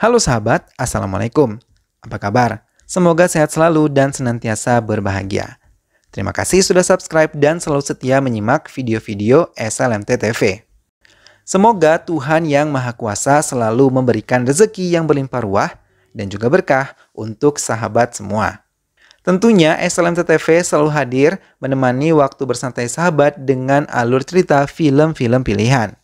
Halo sahabat, Assalamualaikum. Apa kabar? Semoga sehat selalu dan senantiasa berbahagia. Terima kasih sudah subscribe dan selalu setia menyimak video-video SLMT TV. Semoga Tuhan Yang Maha Kuasa selalu memberikan rezeki yang berlimpah ruah dan juga berkah untuk sahabat semua. Tentunya SLMT TV selalu hadir menemani waktu bersantai sahabat dengan alur cerita film-film pilihan.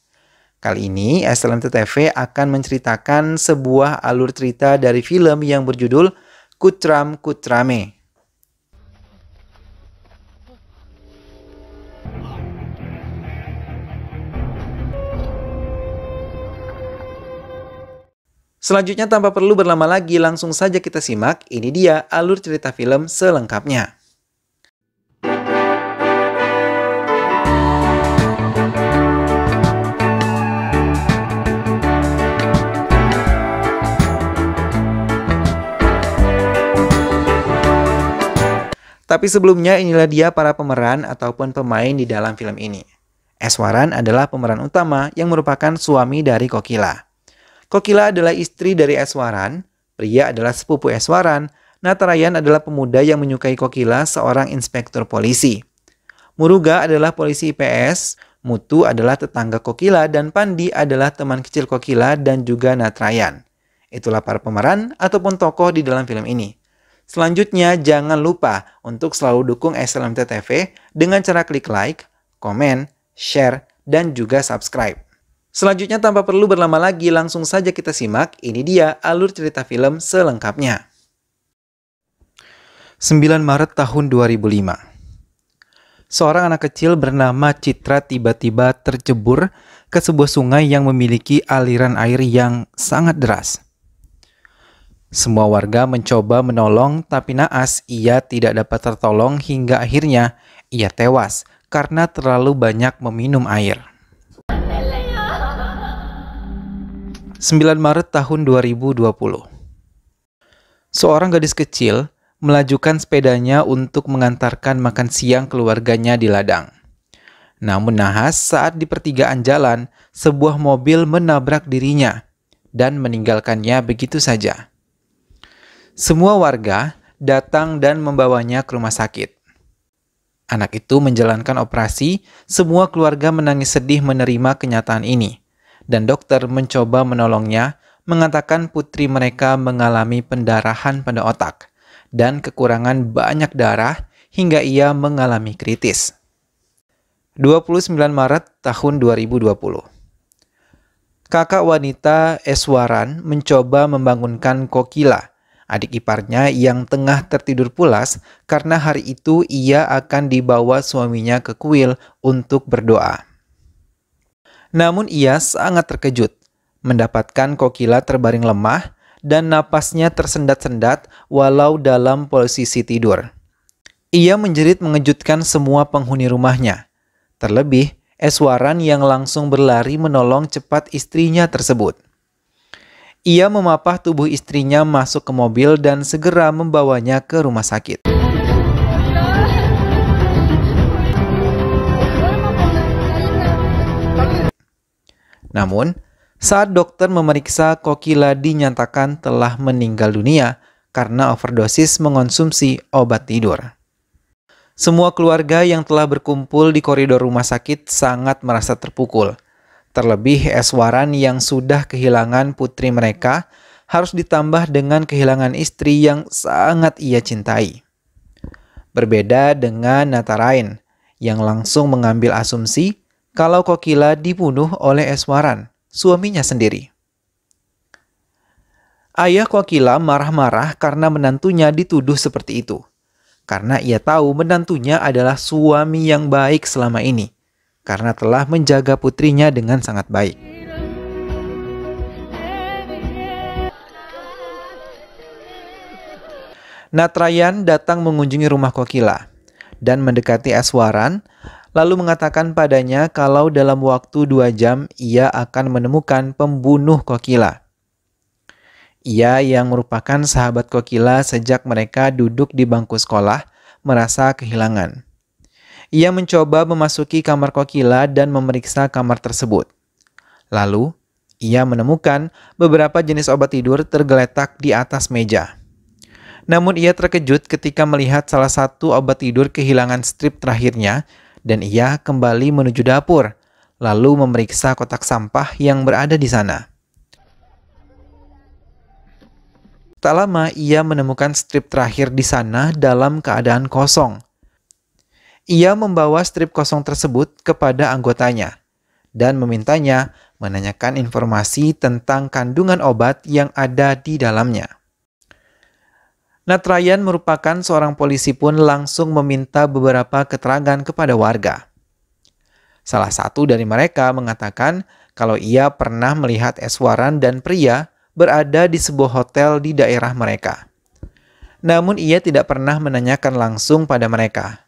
Kali ini SLMT TV akan menceritakan sebuah alur cerita dari film yang berjudul Kutram Kutrame. Selanjutnya tanpa perlu berlama lagi langsung saja kita simak, ini dia alur cerita film selengkapnya. Tapi sebelumnya inilah dia para pemeran ataupun pemain di dalam film ini. Eswaran adalah pemeran utama yang merupakan suami dari Kokila. Kokila adalah istri dari Eswaran, pria adalah sepupu Eswaran, Natarayan adalah pemuda yang menyukai Kokila, seorang inspektur polisi. Muruga adalah polisi IPS, Mutu adalah tetangga Kokila, dan Pandi adalah teman kecil Kokila dan juga Natarayan. Itulah para pemeran ataupun tokoh di dalam film ini. Selanjutnya jangan lupa untuk selalu dukung SLMT TV dengan cara klik like, komen, share, dan juga subscribe. Selanjutnya tanpa perlu berlama lagi langsung saja kita simak, ini dia alur cerita film selengkapnya. 9 Maret tahun 2005. Seorang anak kecil bernama Citra tiba-tiba tercebur ke sebuah sungai yang memiliki aliran air yang sangat deras. Semua warga mencoba menolong, tapi naas ia tidak dapat tertolong hingga akhirnya ia tewas karena terlalu banyak meminum air. 9 Maret tahun 2020. Seorang gadis kecil melajukan sepedanya untuk mengantarkan makan siang keluarganya di ladang. Namun nahas saat di pertigaan jalan, sebuah mobil menabrak dirinya dan meninggalkannya begitu saja. Semua warga datang dan membawanya ke rumah sakit. Anak itu menjalankan operasi, semua keluarga menangis sedih menerima kenyataan ini. Dan dokter mencoba menolongnya, mengatakan putri mereka mengalami pendarahan pada otak dan kekurangan banyak darah hingga ia mengalami kritis. 29 Maret tahun 2020. Kakak wanita Eswaran mencoba membangunkan Kokila, adik iparnya yang tengah tertidur pulas karena hari itu ia akan dibawa suaminya ke kuil untuk berdoa. Namun ia sangat terkejut mendapatkan Kokila terbaring lemah dan napasnya tersendat-sendat walau dalam posisi tidur. Ia menjerit mengejutkan semua penghuni rumahnya. Terlebih Eswaran yang langsung berlari menolong cepat istrinya tersebut. Ia memapah tubuh istrinya masuk ke mobil dan segera membawanya ke rumah sakit. Namun, saat dokter memeriksa, Kokila dinyatakan telah meninggal dunia karena overdosis mengonsumsi obat tidur. Semua keluarga yang telah berkumpul di koridor rumah sakit sangat merasa terpukul. Terlebih Eswaran yang sudah kehilangan putri mereka harus ditambah dengan kehilangan istri yang sangat ia cintai. Berbeda dengan Natarayan yang langsung mengambil asumsi kalau Kokila dibunuh oleh Eswaran, suaminya sendiri. Ayah Kokila marah-marah karena menantunya dituduh seperti itu. Karena ia tahu menantunya adalah suami yang baik selama ini. Karena telah menjaga putrinya dengan sangat baik. Natarayan datang mengunjungi rumah Kokila dan mendekati Eswaran, lalu mengatakan padanya kalau dalam waktu 2 jam ia akan menemukan pembunuh Kokila. Ia yang merupakan sahabat Kokila sejak mereka duduk di bangku sekolah merasa kehilangan. Ia mencoba memasuki kamar Kokila dan memeriksa kamar tersebut. Lalu, Ia menemukan beberapa jenis obat tidur tergeletak di atas meja. Namun ia terkejut ketika melihat salah satu obat tidur kehilangan strip terakhirnya dan ia kembali menuju dapur, lalu memeriksa kotak sampah yang berada di sana. Tak lama ia menemukan strip terakhir di sana dalam keadaan kosong. Ia membawa strip kosong tersebut kepada anggotanya dan memintanya menanyakan informasi tentang kandungan obat yang ada di dalamnya. Natrayan merupakan seorang polisi pun langsung meminta beberapa keterangan kepada warga. Salah satu dari mereka mengatakan kalau ia pernah melihat Eswaran dan pria berada di sebuah hotel di daerah mereka. Namun ia tidak pernah menanyakan langsung pada mereka.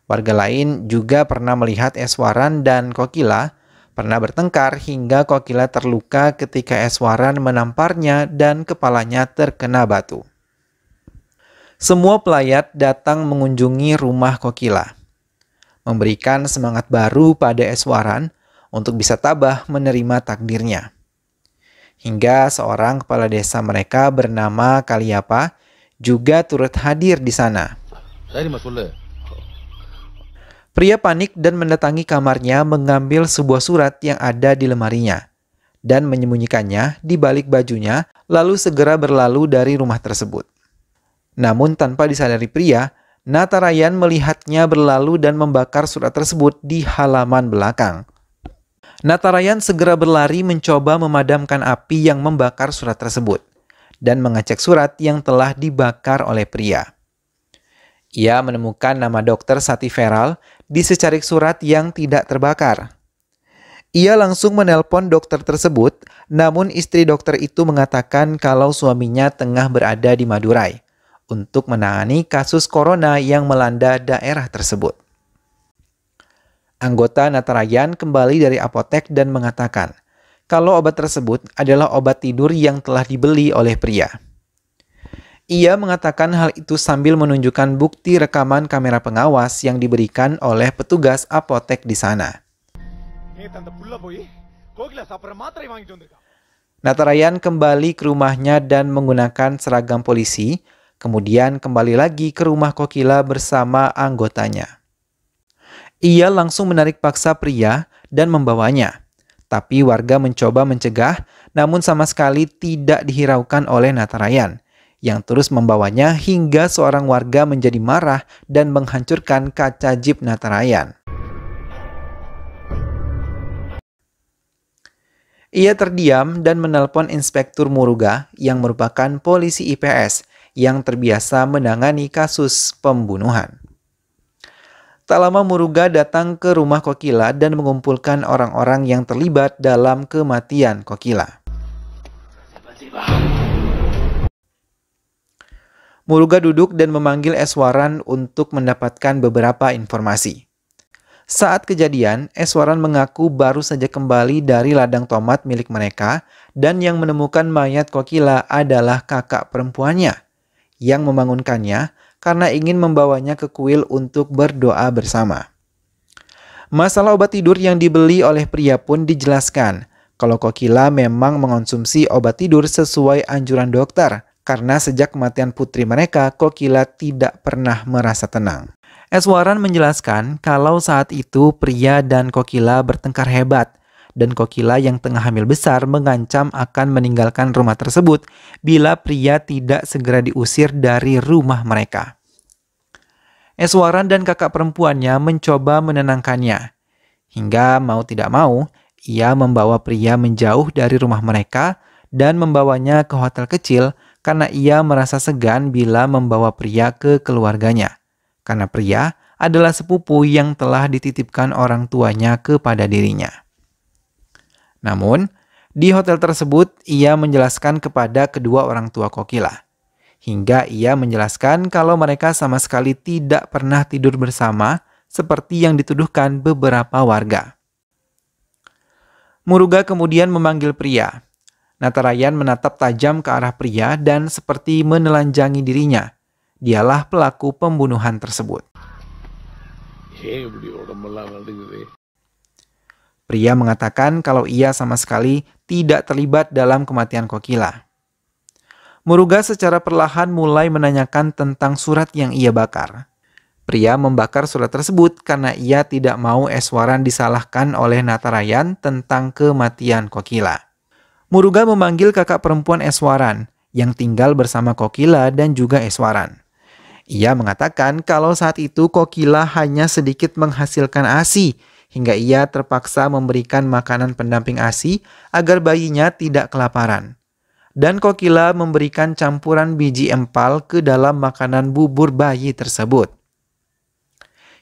Warga lain juga pernah melihat Eswaran dan Kokila pernah bertengkar hingga Kokila terluka ketika Eswaran menamparnya dan kepalanya terkena batu. Semua pelayat datang mengunjungi rumah Kokila, memberikan semangat baru pada Eswaran untuk bisa tabah menerima takdirnya. Hingga seorang kepala desa mereka bernama Kaliapa juga turut hadir di sana. Pria panik dan mendatangi kamarnya mengambil sebuah surat yang ada di lemarinya dan menyembunyikannya di balik bajunya lalu segera berlalu dari rumah tersebut. Namun tanpa disadari pria, Natarayan melihatnya berlalu dan membakar surat tersebut di halaman belakang. Natarayan segera berlari mencoba memadamkan api yang membakar surat tersebut dan mengecek surat yang telah dibakar oleh pria. Ia menemukan nama Dr. Sati Feral di secarik surat yang tidak terbakar. Ia langsung menelpon dokter tersebut, namun istri dokter itu mengatakan kalau suaminya tengah berada di Madurai untuk menangani kasus corona yang melanda daerah tersebut. Anggota Natarayan kembali dari apotek dan mengatakan kalau obat tersebut adalah obat tidur yang telah dibeli oleh pria. Ia mengatakan hal itu sambil menunjukkan bukti rekaman kamera pengawas yang diberikan oleh petugas apotek di sana. Natarayan kembali ke rumahnya dan menggunakan seragam polisi, kemudian kembali lagi ke rumah Kokila bersama anggotanya. Ia langsung menarik paksa pria dan membawanya, tapi warga mencoba mencegah, namun sama sekali tidak dihiraukan oleh Natarayan, yang terus membawanya hingga seorang warga menjadi marah dan menghancurkan kaca jeep Natarayan. Ia terdiam dan menelpon Inspektur Muruga yang merupakan polisi IPS yang terbiasa menangani kasus pembunuhan. Tak lama Muruga datang ke rumah Kokila dan mengumpulkan orang-orang yang terlibat dalam kematian Kokila. Muruga duduk dan memanggil Eswaran untuk mendapatkan beberapa informasi. Saat kejadian, Eswaran mengaku baru saja kembali dari ladang tomat milik mereka dan yang menemukan mayat Kokila adalah kakak perempuannya yang membangunkannya karena ingin membawanya ke kuil untuk berdoa bersama. Masalah obat tidur yang dibeli oleh pria pun dijelaskan kalau Kokila memang mengonsumsi obat tidur sesuai anjuran dokter, karena sejak kematian putri mereka, Kokila tidak pernah merasa tenang. Eswaran menjelaskan kalau saat itu pria dan Kokila bertengkar hebat, dan Kokila yang tengah hamil besar mengancam akan meninggalkan rumah tersebut bila pria tidak segera diusir dari rumah mereka. Eswaran dan kakak perempuannya mencoba menenangkannya, hingga mau tidak mau, ia membawa pria menjauh dari rumah mereka dan membawanya ke hotel kecil karena ia merasa segan bila membawa pria ke keluarganya, karena pria adalah sepupu yang telah dititipkan orang tuanya kepada dirinya. Namun, di hotel tersebut ia menjelaskan kepada kedua orang tua Kokila, hingga ia menjelaskan kalau mereka sama sekali tidak pernah tidur bersama seperti yang dituduhkan beberapa warga. Muruga kemudian memanggil pria. Natarayan menatap tajam ke arah pria dan seperti menelanjangi dirinya. Dialah pelaku pembunuhan tersebut. Pria mengatakan kalau ia sama sekali tidak terlibat dalam kematian Kokila. Muruga secara perlahan mulai menanyakan tentang surat yang ia bakar. Pria membakar surat tersebut karena ia tidak mau Eswaran disalahkan oleh Natarayan tentang kematian Kokila. Muruga memanggil kakak perempuan Eswaran yang tinggal bersama Kokila dan juga Eswaran. Ia mengatakan kalau saat itu Kokila hanya sedikit menghasilkan ASI hingga ia terpaksa memberikan makanan pendamping ASI agar bayinya tidak kelaparan. Dan Kokila memberikan campuran biji empal ke dalam makanan bubur bayi tersebut.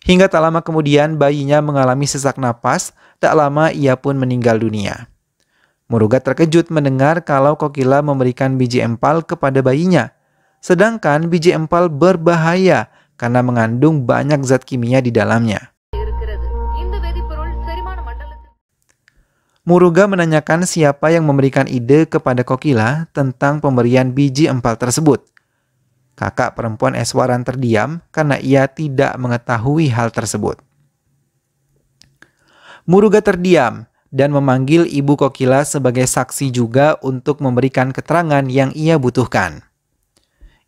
Hingga tak lama kemudian bayinya mengalami sesak napas, tak lama ia pun meninggal dunia. Muruga terkejut mendengar kalau Kokila memberikan biji empal kepada bayinya. Sedangkan biji empal berbahaya karena mengandung banyak zat kimia di dalamnya. Muruga menanyakan siapa yang memberikan ide kepada Kokila tentang pemberian biji empal tersebut. Kakak perempuan Eswaran terdiam karena ia tidak mengetahui hal tersebut. Muruga terdiam dan memanggil ibu Kokila sebagai saksi juga untuk memberikan keterangan yang ia butuhkan.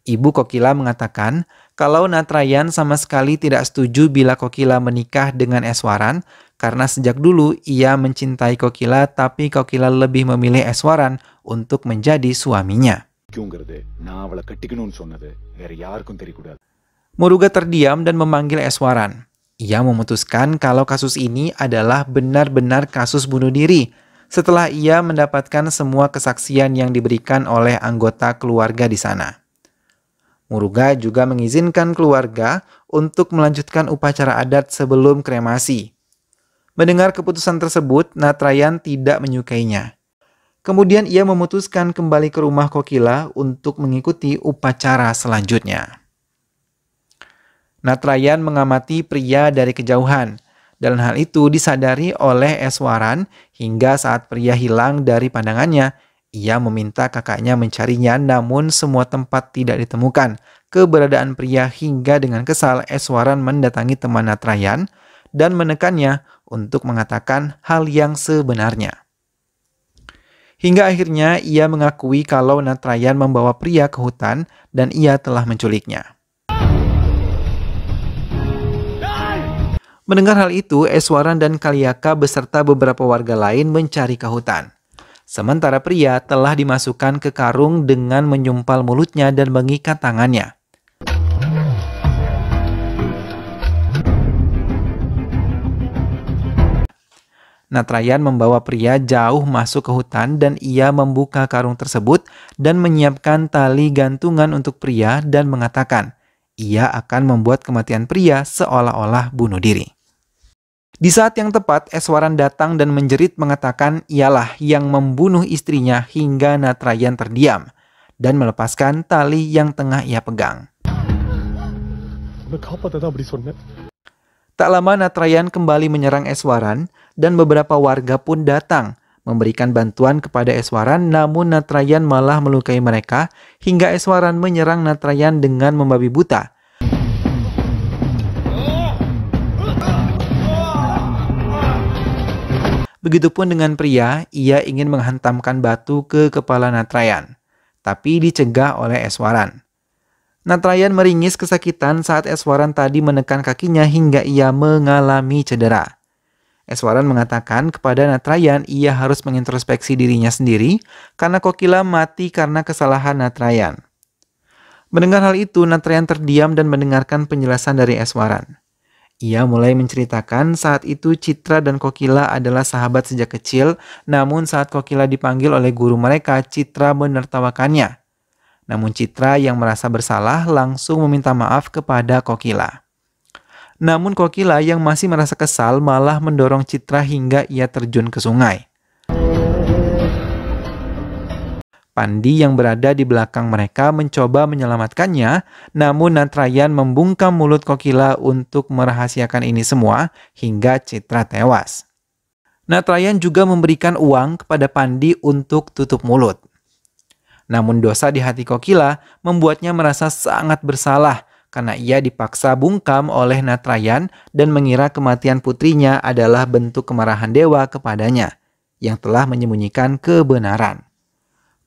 Ibu Kokila mengatakan kalau Natarayan sama sekali tidak setuju bila Kokila menikah dengan Eswaran karena sejak dulu ia mencintai Kokila tapi Kokila lebih memilih Eswaran untuk menjadi suaminya. Muruga terdiam dan memanggil Eswaran. Ia memutuskan kalau kasus ini adalah benar-benar kasus bunuh diri setelah ia mendapatkan semua kesaksian yang diberikan oleh anggota keluarga di sana. Muruga juga mengizinkan keluarga untuk melanjutkan upacara adat sebelum kremasi. Mendengar keputusan tersebut, Natarayan tidak menyukainya. Kemudian ia memutuskan kembali ke rumah Kokila untuk mengikuti upacara selanjutnya. Natarayan mengamati pria dari kejauhan, dan hal itu disadari oleh Eswaran hingga saat pria hilang dari pandangannya, ia meminta kakaknya mencarinya namun semua tempat tidak ditemukan keberadaan pria hingga dengan kesal Eswaran mendatangi teman Natarayan dan menekannya untuk mengatakan hal yang sebenarnya. Hingga akhirnya ia mengakui kalau Natarayan membawa pria ke hutan dan ia telah menculiknya. Mendengar hal itu, Eswaran dan Kaliaka beserta beberapa warga lain mencari ke hutan. Sementara pria telah dimasukkan ke karung dengan menyumpal mulutnya dan mengikat tangannya. Natarayan membawa pria jauh masuk ke hutan dan ia membuka karung tersebut dan menyiapkan tali gantungan untuk pria dan mengatakan ia akan membuat kematian pria seolah-olah bunuh diri. Di saat yang tepat, Eswaran datang dan menjerit mengatakan ialah yang membunuh istrinya hingga Natarayan terdiam dan melepaskan tali yang tengah ia pegang. Tak lama Natarayan kembali menyerang Eswaran dan beberapa warga pun datang memberikan bantuan kepada Eswaran, namun Natarayan malah melukai mereka hingga Eswaran menyerang Natarayan dengan membabi buta. Begitupun dengan pria, ia ingin menghantamkan batu ke kepala Natarayan, tapi dicegah oleh Eswaran. Natarayan meringis kesakitan saat Eswaran tadi menekan kakinya hingga ia mengalami cedera. Eswaran mengatakan kepada Natarayan ia harus mengintrospeksi dirinya sendiri karena Kokila mati karena kesalahan Natarayan. Mendengar hal itu, Natarayan terdiam dan mendengarkan penjelasan dari Eswaran. Ia mulai menceritakan saat itu Citra dan Kokila adalah sahabat sejak kecil, namun saat Kokila dipanggil oleh guru mereka, Citra menertawakannya. Namun Citra yang merasa bersalah langsung meminta maaf kepada Kokila. Namun Kokila yang masih merasa kesal malah mendorong Citra hingga ia terjun ke sungai. Pandi yang berada di belakang mereka mencoba menyelamatkannya, namun Natarayan membungkam mulut Kokila untuk merahasiakan ini semua hingga Citra tewas. Natarayan juga memberikan uang kepada Pandi untuk tutup mulut. Namun dosa di hati Kokila membuatnya merasa sangat bersalah karena ia dipaksa bungkam oleh Natrayan dan mengira kematian putrinya adalah bentuk kemarahan dewa kepadanya yang telah menyembunyikan kebenaran.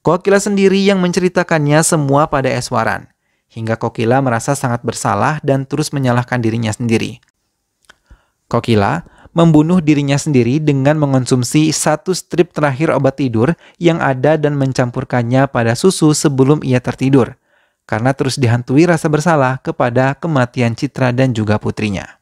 Kokila sendiri yang menceritakannya semua pada Eswaran, hingga Kokila merasa sangat bersalah dan terus menyalahkan dirinya sendiri. Kokila membunuh dirinya sendiri dengan mengonsumsi 1 strip terakhir obat tidur yang ada dan mencampurkannya pada susu sebelum ia tertidur, karena terus dihantui rasa bersalah kepada kematian Citra dan juga putrinya.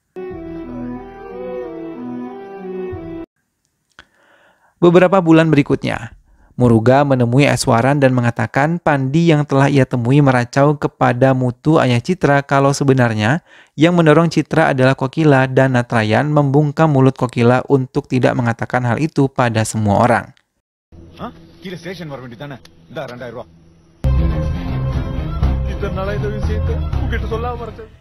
Beberapa bulan berikutnya, Muruga menemui Eswaran dan mengatakan Pandi yang telah ia temui meracau kepada Mutu ayah Citra kalau sebenarnya yang mendorong Citra adalah Kokila dan Natrayan membungkam mulut Kokila untuk tidak mengatakan hal itu pada semua orang.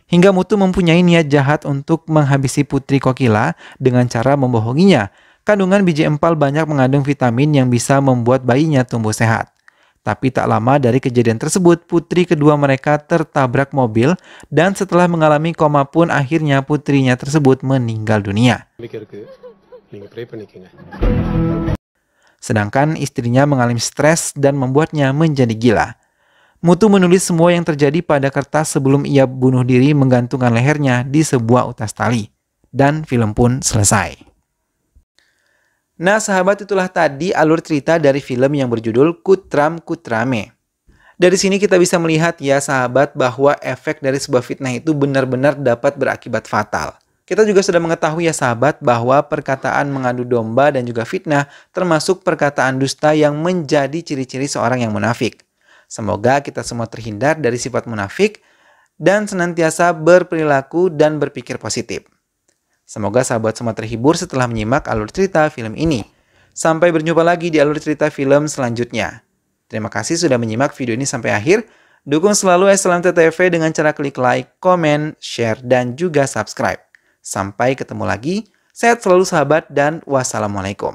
Hingga Mutu mempunyai niat jahat untuk menghabisi putri Kokila dengan cara membohonginya. Kandungan biji empal banyak mengandung vitamin yang bisa membuat bayinya tumbuh sehat. Tapi tak lama dari kejadian tersebut, putri kedua mereka tertabrak mobil dan setelah mengalami koma pun akhirnya putrinya tersebut meninggal dunia. Sedangkan istrinya mengalami stres dan membuatnya menjadi gila. Mutu menulis semua yang terjadi pada kertas sebelum ia bunuh diri menggantungkan lehernya di sebuah utas tali. Dan film pun selesai. Nah sahabat, itulah tadi alur cerita dari film yang berjudul Kutram Kutrame. Dari sini kita bisa melihat ya sahabat bahwa efek dari sebuah fitnah itu benar-benar dapat berakibat fatal. Kita juga sudah mengetahui ya sahabat bahwa perkataan mengadu domba dan juga fitnah termasuk perkataan dusta yang menjadi ciri-ciri seorang yang munafik. Semoga kita semua terhindar dari sifat munafik dan senantiasa berperilaku dan berpikir positif. Semoga sahabat semua terhibur setelah menyimak alur cerita film ini. Sampai berjumpa lagi di alur cerita film selanjutnya. Terima kasih sudah menyimak video ini sampai akhir. Dukung selalu SLMT-TV dengan cara klik like, komen, share, dan juga subscribe. Sampai ketemu lagi. Sehat selalu sahabat dan wassalamualaikum.